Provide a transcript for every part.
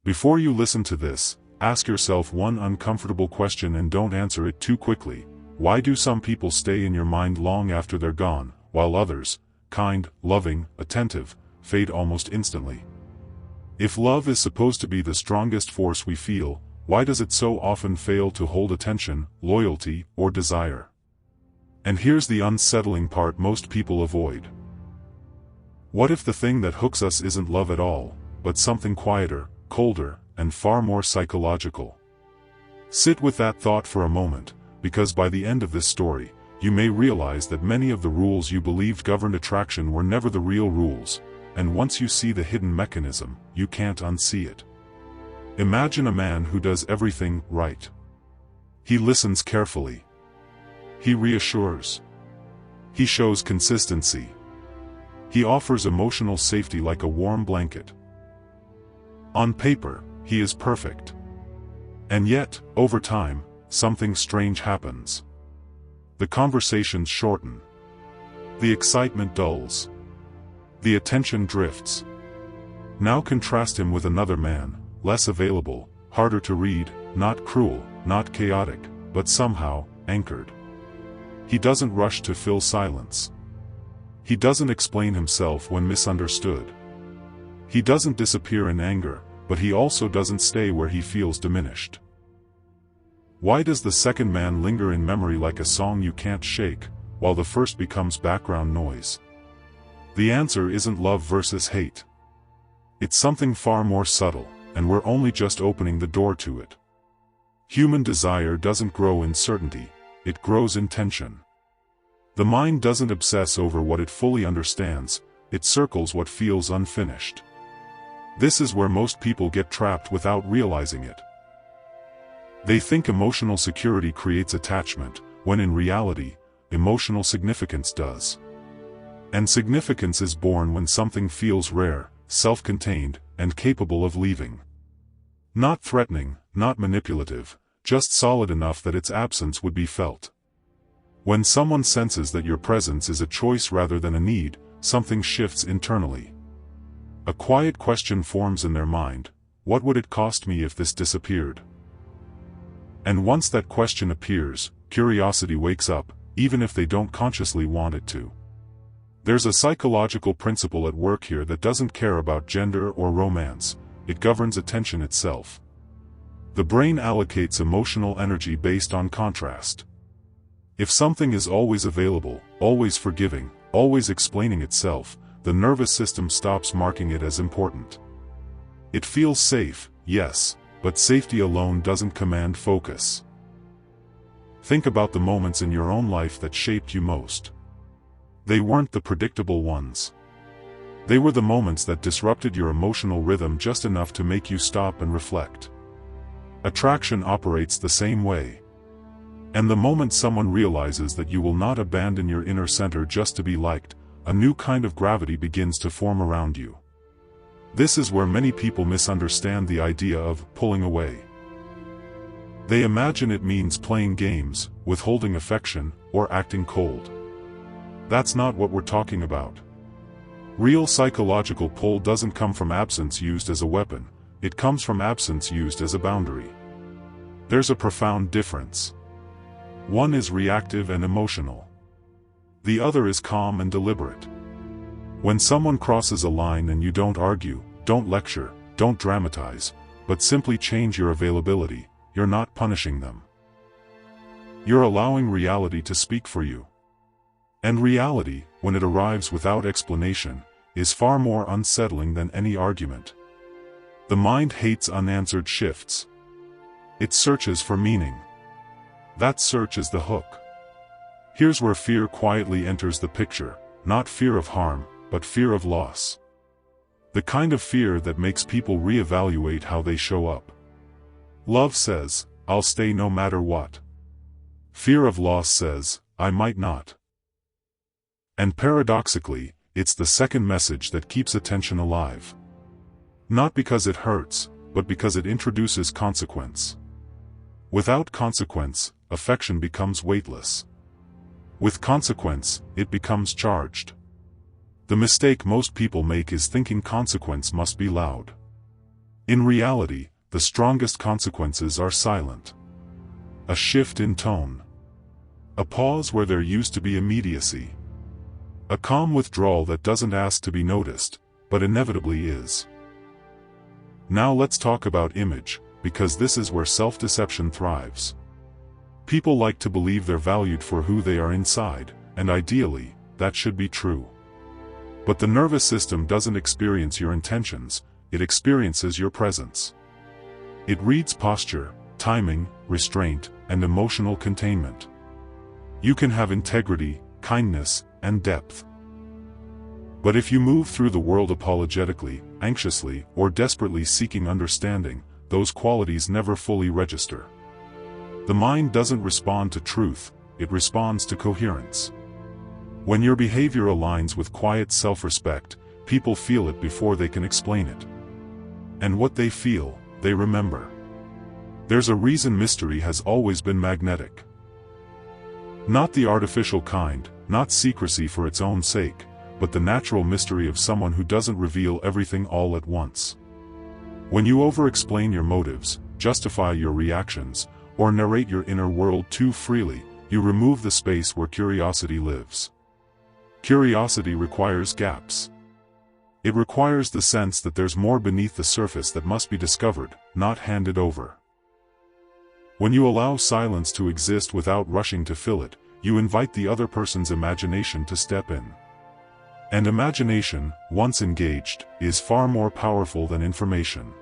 Before you listen to this, ask yourself one uncomfortable question and don't answer it too quickly. Why do some people stay in your mind long after they're gone, while others, kind, loving, attentive, fade almost instantly? If love is supposed to be the strongest force we feel, why does it so often fail to hold attention, loyalty, or desire? And here's the unsettling part most people avoid. What if the thing that hooks us isn't love at all, but something quieter, colder, and far more psychological? Sit with that thought for a moment, because by the end of this story, you may realize that many of the rules you believed governed attraction were never the real rules, and once you see the hidden mechanism, you can't unsee it. Imagine a man who does everything right. He listens carefully. He reassures. He shows consistency. He offers emotional safety like a warm blanket. On paper, he is perfect. And yet, over time, something strange happens. The conversations shorten. The excitement dulls. The attention drifts. Now contrast him with another man, less available, harder to read, not cruel, not chaotic, but somehow, anchored. He doesn't rush to fill silence. He doesn't explain himself when misunderstood. He doesn't disappear in anger, but he also doesn't stay where he feels diminished. Why does the second man linger in memory like a song you can't shake, while the first becomes background noise? The answer isn't love versus hate. It's something far more subtle, and we're only just opening the door to it. Human desire doesn't grow in certainty, it grows in tension. The mind doesn't obsess over what it fully understands, it circles what feels unfinished. This is where most people get trapped without realizing it. They think emotional security creates attachment, when in reality, emotional significance does. And significance is born when something feels rare, self-contained, and capable of leaving. Not threatening, not manipulative, just solid enough that its absence would be felt. When someone senses that your presence is a choice rather than a need, something shifts internally. A quiet question forms in their mind: what would it cost me if this disappeared? And once that question appears, curiosity wakes up, even if they don't consciously want it to. There's a psychological principle at work here that doesn't care about gender or romance, it governs attention itself. The brain allocates emotional energy based on contrast. If something is always available, always forgiving, always explaining itself, the nervous system stops marking it as important. It feels safe, yes, but safety alone doesn't command focus. Think about the moments in your own life that shaped you most. They weren't the predictable ones. They were the moments that disrupted your emotional rhythm just enough to make you stop and reflect. Attraction operates the same way. And the moment someone realizes that you will not abandon your inner center just to be liked, a new kind of gravity begins to form around you. This is where many people misunderstand the idea of pulling away. They imagine it means playing games, withholding affection, or acting cold. That's not what we're talking about. Real psychological pull doesn't come from absence used as a weapon, it comes from absence used as a boundary. There's a profound difference. One is reactive and emotional. The other is calm and deliberate. When someone crosses a line and you don't argue, don't lecture, don't dramatize, but simply change your availability, you're not punishing them. You're allowing reality to speak for you. And reality, when it arrives without explanation, is far more unsettling than any argument. The mind hates unanswered shifts. It searches for meaning. That search is the hook. Here's where fear quietly enters the picture, not fear of harm, but fear of loss. The kind of fear that makes people reevaluate how they show up. Love says, I'll stay no matter what. Fear of loss says, I might not. And paradoxically, it's the second message that keeps attention alive. Not because it hurts, but because it introduces consequence. Without consequence, affection becomes weightless. With consequence, it becomes charged. The mistake most people make is thinking consequence must be loud. In reality, the strongest consequences are silent. A shift in tone. A pause where there used to be immediacy. A calm withdrawal that doesn't ask to be noticed, but inevitably is. Now let's talk about image, because this is where self-deception thrives. People like to believe they're valued for who they are inside, and ideally, that should be true. But the nervous system doesn't experience your intentions, it experiences your presence. It reads posture, timing, restraint, and emotional containment. You can have integrity, kindness, and depth. But if you move through the world apologetically, anxiously, or desperately seeking understanding, those qualities never fully register. The mind doesn't respond to truth, it responds to coherence. When your behavior aligns with quiet self-respect, people feel it before they can explain it. And what they feel, they remember. There's a reason mystery has always been magnetic. Not the artificial kind, not secrecy for its own sake, but the natural mystery of someone who doesn't reveal everything all at once. When you over-explain your motives, justify your reactions, or narrate your inner world too freely, you remove the space where curiosity lives. Curiosity requires gaps. It requires the sense that there's more beneath the surface that must be discovered, not handed over. When you allow silence to exist without rushing to fill it, you invite the other person's imagination to step in. And imagination, once engaged, is far more powerful than information.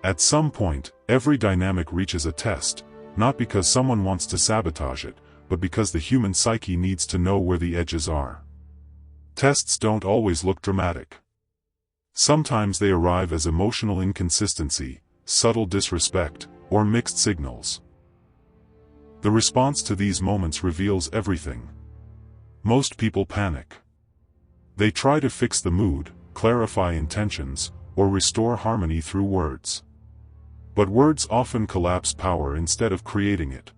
At some point, every dynamic reaches a test, not because someone wants to sabotage it, but because the human psyche needs to know where the edges are. Tests don't always look dramatic. Sometimes they arrive as emotional inconsistency, subtle disrespect, or mixed signals. The response to these moments reveals everything. Most people panic. They try to fix the mood, clarify intentions, or restore harmony through words. But words often collapse power instead of creating it.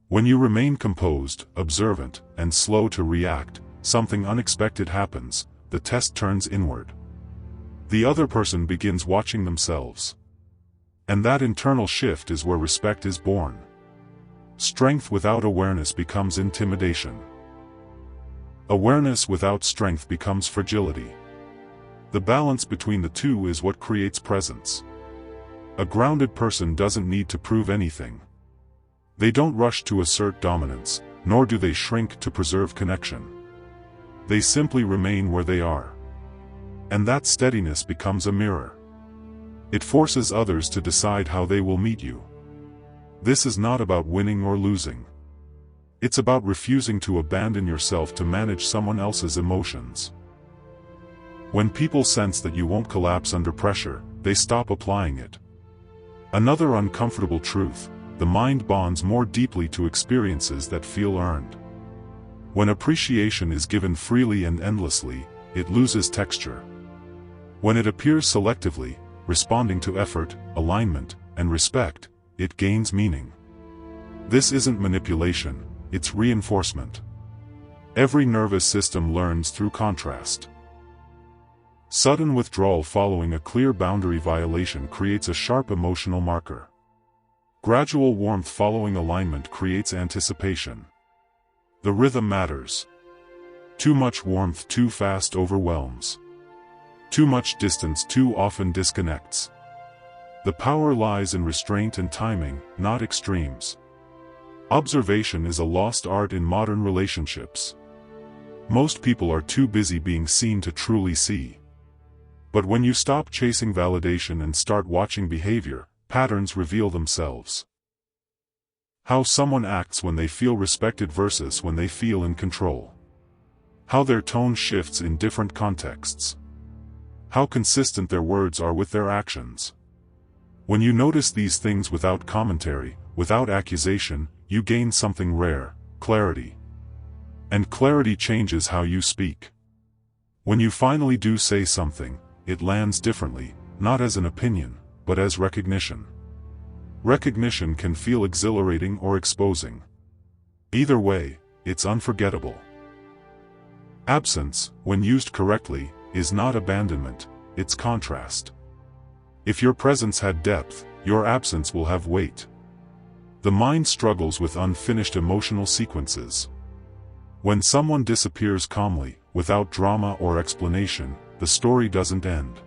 When you remain composed, observant, and slow to react, something unexpected happens, the test turns inward. The other person begins watching themselves. And that internal shift is where respect is born. Strength without awareness becomes intimidation. Awareness without strength becomes fragility. The balance between the two is what creates presence. A grounded person doesn't need to prove anything. They don't rush to assert dominance, nor do they shrink to preserve connection. They simply remain where they are. And that steadiness becomes a mirror. It forces others to decide how they will meet you. This is not about winning or losing. It's about refusing to abandon yourself to manage someone else's emotions. When people sense that you won't collapse under pressure, they stop applying it. Another uncomfortable truth: the mind bonds more deeply to experiences that feel earned. When appreciation is given freely and endlessly, it loses texture. When it appears selectively, responding to effort, alignment, and respect, it gains meaning. This isn't manipulation, it's reinforcement. Every nervous system learns through contrast. Sudden withdrawal following a clear boundary violation creates a sharp emotional marker. Gradual warmth following alignment creates anticipation. The rhythm matters. Too much warmth too fast overwhelms. Too much distance too often disconnects. The power lies in restraint and timing, not extremes. Observation is a lost art in modern relationships. Most people are too busy being seen to truly see. But when you stop chasing validation and start watching behavior, patterns reveal themselves. How someone acts when they feel respected versus when they feel in control. How their tone shifts in different contexts. How consistent their words are with their actions. When you notice these things without commentary, without accusation, you gain something rare: clarity. And clarity changes how you speak. When you finally do say something, it lands differently, not as an opinion, but as recognition. Recognition can feel exhilarating or exposing. Either way, it's unforgettable. Absence, when used correctly, is not abandonment, it's contrast. If your presence had depth, your absence will have weight. The mind struggles with unfinished emotional sequences. When someone disappears calmly, without drama or explanation, the story doesn't end.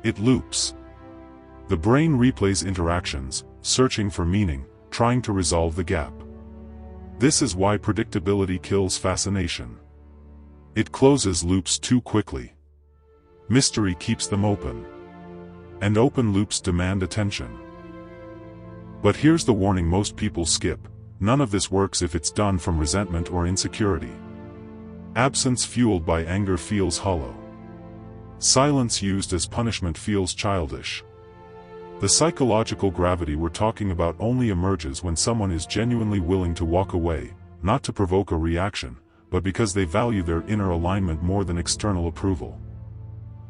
It loops. The brain replays interactions, searching for meaning, trying to resolve the gap. This is why predictability kills fascination. It closes loops too quickly. Mystery keeps them open. And open loops demand attention. But here's the warning most people skip: none of this works if it's done from resentment or insecurity. Absence fueled by anger feels hollow. Silence used as punishment feels childish. The psychological gravity we're talking about only emerges when someone is genuinely willing to walk away, not to provoke a reaction, but because they value their inner alignment more than external approval.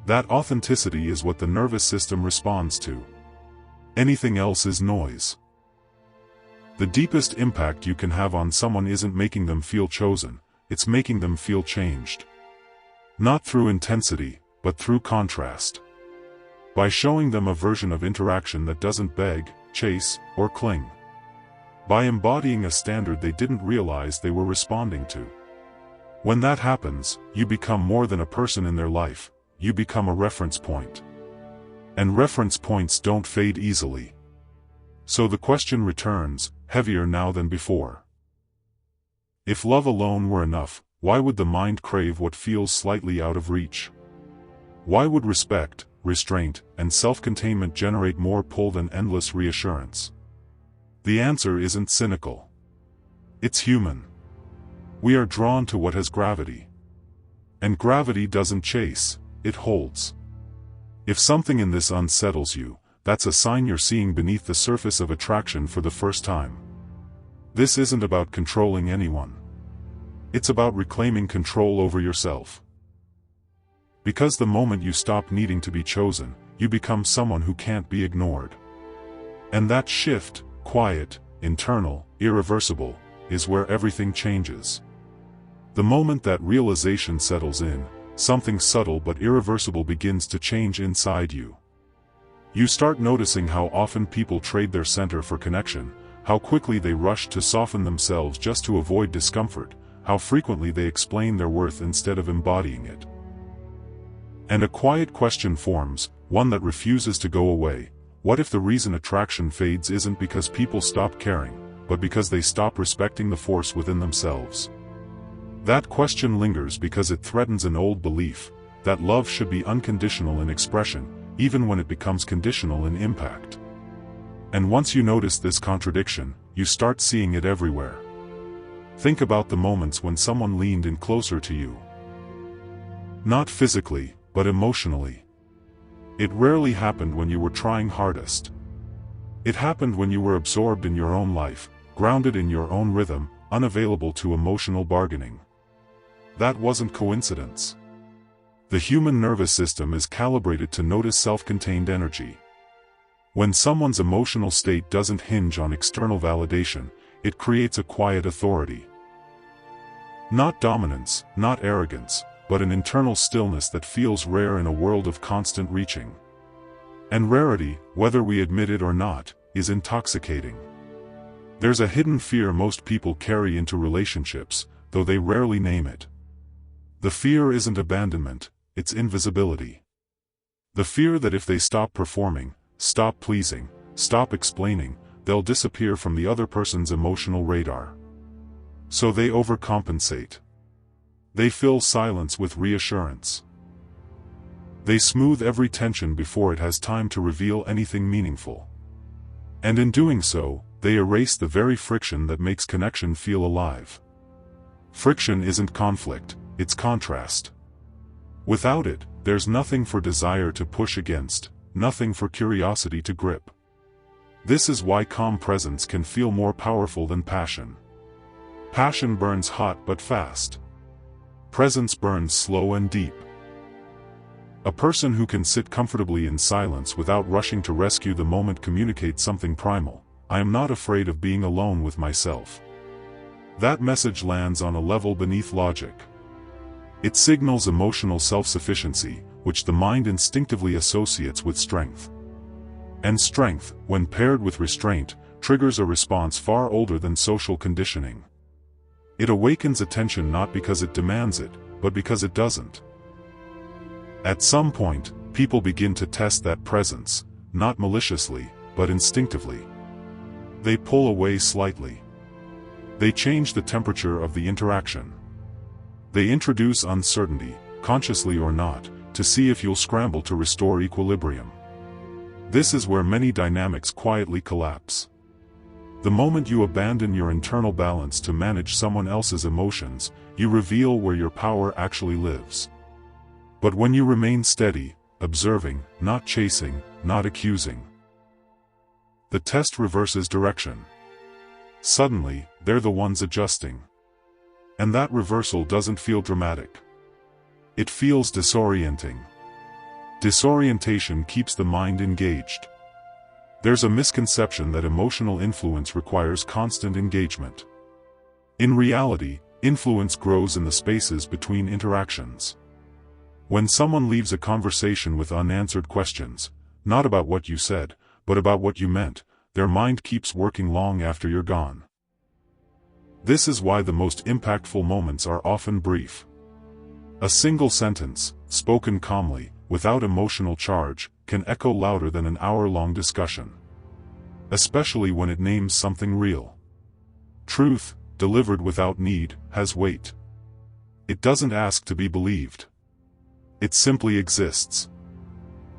That authenticity is what the nervous system responds to. Anything else is noise. The deepest impact you can have on someone isn't making them feel chosen, it's making them feel changed. Not through intensity, but through contrast. By showing them a version of interaction that doesn't beg, chase, or cling. By embodying a standard they didn't realize they were responding to. When that happens, you become more than a person in their life, you become a reference point. And reference points don't fade easily. So the question returns, heavier now than before. If love alone were enough, why would the mind crave what feels slightly out of reach? Why would respect, restraint, and self-containment generate more pull than endless reassurance? The answer isn't cynical. It's human. We are drawn to what has gravity. And gravity doesn't chase, it holds. If something in this unsettles you, that's a sign you're seeing beneath the surface of attraction for the first time. This isn't about controlling anyone. It's about reclaiming control over yourself. Because the moment you stop needing to be chosen, you become someone who can't be ignored. And that shift, quiet, internal, irreversible, is where everything changes. The moment that realization settles in, something subtle but irreversible begins to change inside you. You start noticing how often people trade their center for connection, how quickly they rush to soften themselves just to avoid discomfort, how frequently they explain their worth instead of embodying it. And a quiet question forms, one that refuses to go away: what if the reason attraction fades isn't because people stop caring, but because they stop respecting the force within themselves? That question lingers because it threatens an old belief, that love should be unconditional in expression, even when it becomes conditional in impact. And once you notice this contradiction, you start seeing it everywhere. Think about the moments when someone leaned in closer to you. Not physically, but emotionally. It rarely happened when you were trying hardest. It happened when you were absorbed in your own life, grounded in your own rhythm, unavailable to emotional bargaining. That wasn't coincidence. The human nervous system is calibrated to notice self-contained energy. When someone's emotional state doesn't hinge on external validation, it creates a quiet authority. Not dominance, not arrogance, but an internal stillness that feels rare in a world of constant reaching. And rarity, whether we admit it or not, is intoxicating. There's a hidden fear most people carry into relationships, though they rarely name it. The fear isn't abandonment, it's invisibility. The fear that if they stop performing, stop pleasing, stop explaining, they'll disappear from the other person's emotional radar. So they overcompensate. They fill silence with reassurance. They smooth every tension before it has time to reveal anything meaningful. And in doing so, they erase the very friction that makes connection feel alive. Friction isn't conflict, it's contrast. Without it, there's nothing for desire to push against, nothing for curiosity to grip. This is why calm presence can feel more powerful than passion. Passion burns hot but fast. Presence burns slow and deep. A person who can sit comfortably in silence without rushing to rescue the moment communicates something primal: I am not afraid of being alone with myself. That message lands on a level beneath logic. It signals emotional self-sufficiency, which the mind instinctively associates with strength. And strength, when paired with restraint, triggers a response far older than social conditioning. It awakens attention not because it demands it, but because it doesn't. At some point, people begin to test that presence, not maliciously, but instinctively. They pull away slightly. They change the temperature of the interaction. They introduce uncertainty, consciously or not, to see if you'll scramble to restore equilibrium. This is where many dynamics quietly collapse. The moment you abandon your internal balance to manage someone else's emotions, you reveal where your power actually lives. But when you remain steady, observing, not chasing, not accusing, the test reverses direction. Suddenly, they're the ones adjusting. And that reversal doesn't feel dramatic. It feels disorienting. Disorientation keeps the mind engaged. There's a misconception that emotional influence requires constant engagement. In reality, influence grows in the spaces between interactions. When someone leaves a conversation with unanswered questions, not about what you said, but about what you meant, their mind keeps working long after you're gone. This is why the most impactful moments are often brief. A single sentence, spoken calmly, without emotional charge, can echo louder than an hour-long discussion. Especially when it names something real. Truth, delivered without need, has weight. It doesn't ask to be believed. It simply exists.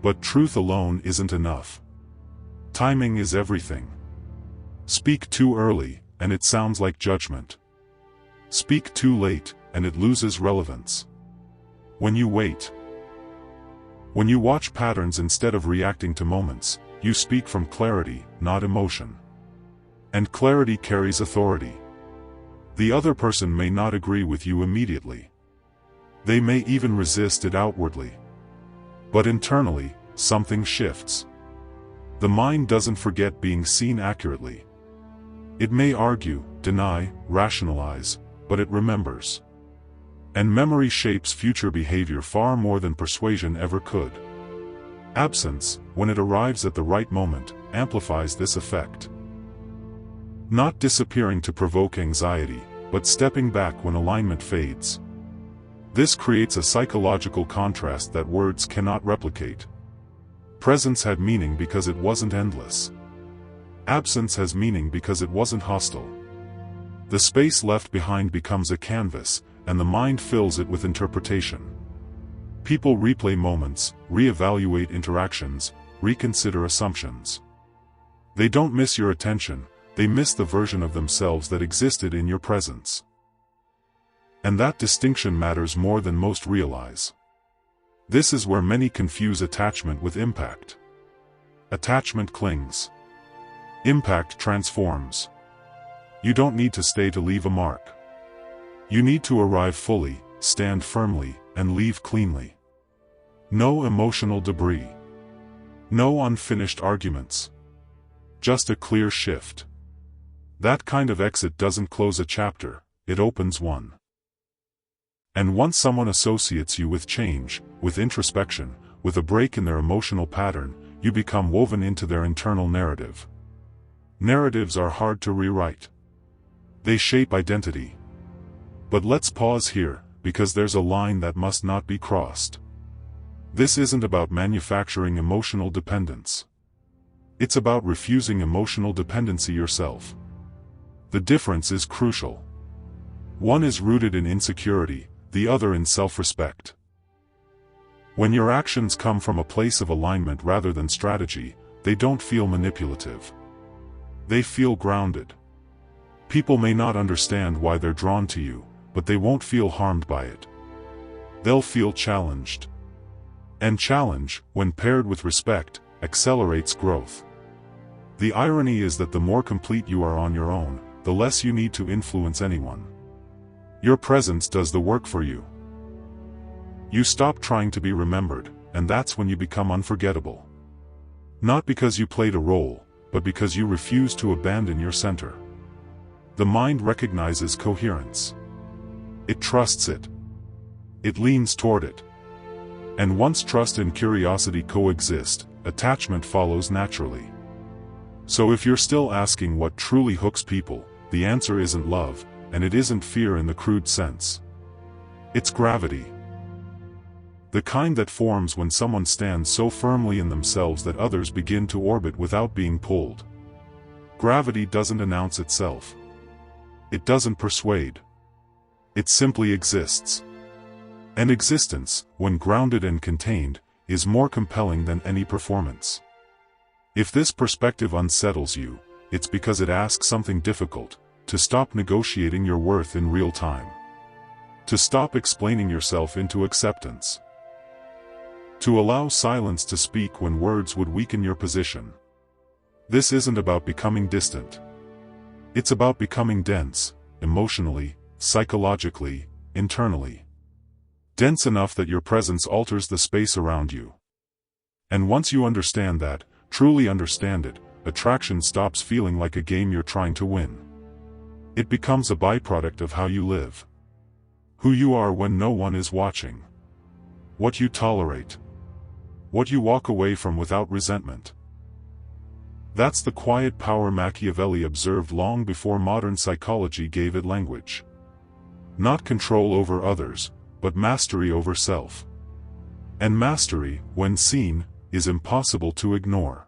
But truth alone isn't enough. Timing is everything. Speak too early, and it sounds like judgment. Speak too late, and it loses relevance. When you wait, when you watch patterns instead of reacting to moments, you speak from clarity, not emotion. And clarity carries authority. The other person may not agree with you immediately. They may even resist it outwardly. But internally, something shifts. The mind doesn't forget being seen accurately. It may argue, deny, rationalize, but it remembers. And memory shapes future behavior far more than persuasion ever could. Absence, when it arrives at the right moment, amplifies this effect. Not disappearing to provoke anxiety, but stepping back when alignment fades. This creates a psychological contrast that words cannot replicate. Presence had meaning because it wasn't endless. Absence has meaning because it wasn't hostile. The space left behind becomes a canvas, and the mind fills it with interpretation. People replay moments, reevaluate interactions, reconsider assumptions. They don't miss your attention, they miss the version of themselves that existed in your presence. And that distinction matters more than most realize. This is where many confuse attachment with impact. Attachment clings. Impact transforms. You don't need to stay to leave a mark. You need to arrive fully, stand firmly, and leave cleanly. No emotional debris. No unfinished arguments. Just a clear shift. That kind of exit doesn't close a chapter, it opens one. And once someone associates you with change, with introspection, with a break in their emotional pattern, you become woven into their internal narrative. Narratives are hard to rewrite. They shape identity. But let's pause here, because there's a line that must not be crossed. This isn't about manufacturing emotional dependence. It's about refusing emotional dependency yourself. The difference is crucial. One is rooted in insecurity, the other in self-respect. When your actions come from a place of alignment rather than strategy, they don't feel manipulative. They feel grounded. People may not understand why they're drawn to you, but they won't feel harmed by it. They'll feel challenged. And challenge, when paired with respect, accelerates growth. The irony is that the more complete you are on your own, the less you need to influence anyone. Your presence does the work for you. You stop trying to be remembered, and that's when you become unforgettable. Not because you played a role, but because you refuse to abandon your center. The mind recognizes coherence. It trusts it. It leans toward it. And once trust and curiosity coexist, attachment follows naturally. So if you're still asking what truly hooks people, the answer isn't love, and it isn't fear in the crude sense. It's gravity. The kind that forms when someone stands so firmly in themselves that others begin to orbit without being pulled. Gravity doesn't announce itself. It doesn't persuade. It simply exists. And existence, when grounded and contained, is more compelling than any performance. If this perspective unsettles you, it's because it asks something difficult: to stop negotiating your worth in real time. To stop explaining yourself into acceptance. To allow silence to speak when words would weaken your position. This isn't about becoming distant. It's about becoming dense, emotionally, psychologically, internally. Dense enough that your presence alters the space around you. And once you understand that, truly understand it, attraction stops feeling like a game you're trying to win. It becomes a byproduct of how you live. Who you are when no one is watching. What you tolerate. What you walk away from without resentment. That's the quiet power Machiavelli observed long before modern psychology gave it language. Not control over others, but mastery over self. And mastery, when seen, is impossible to ignore.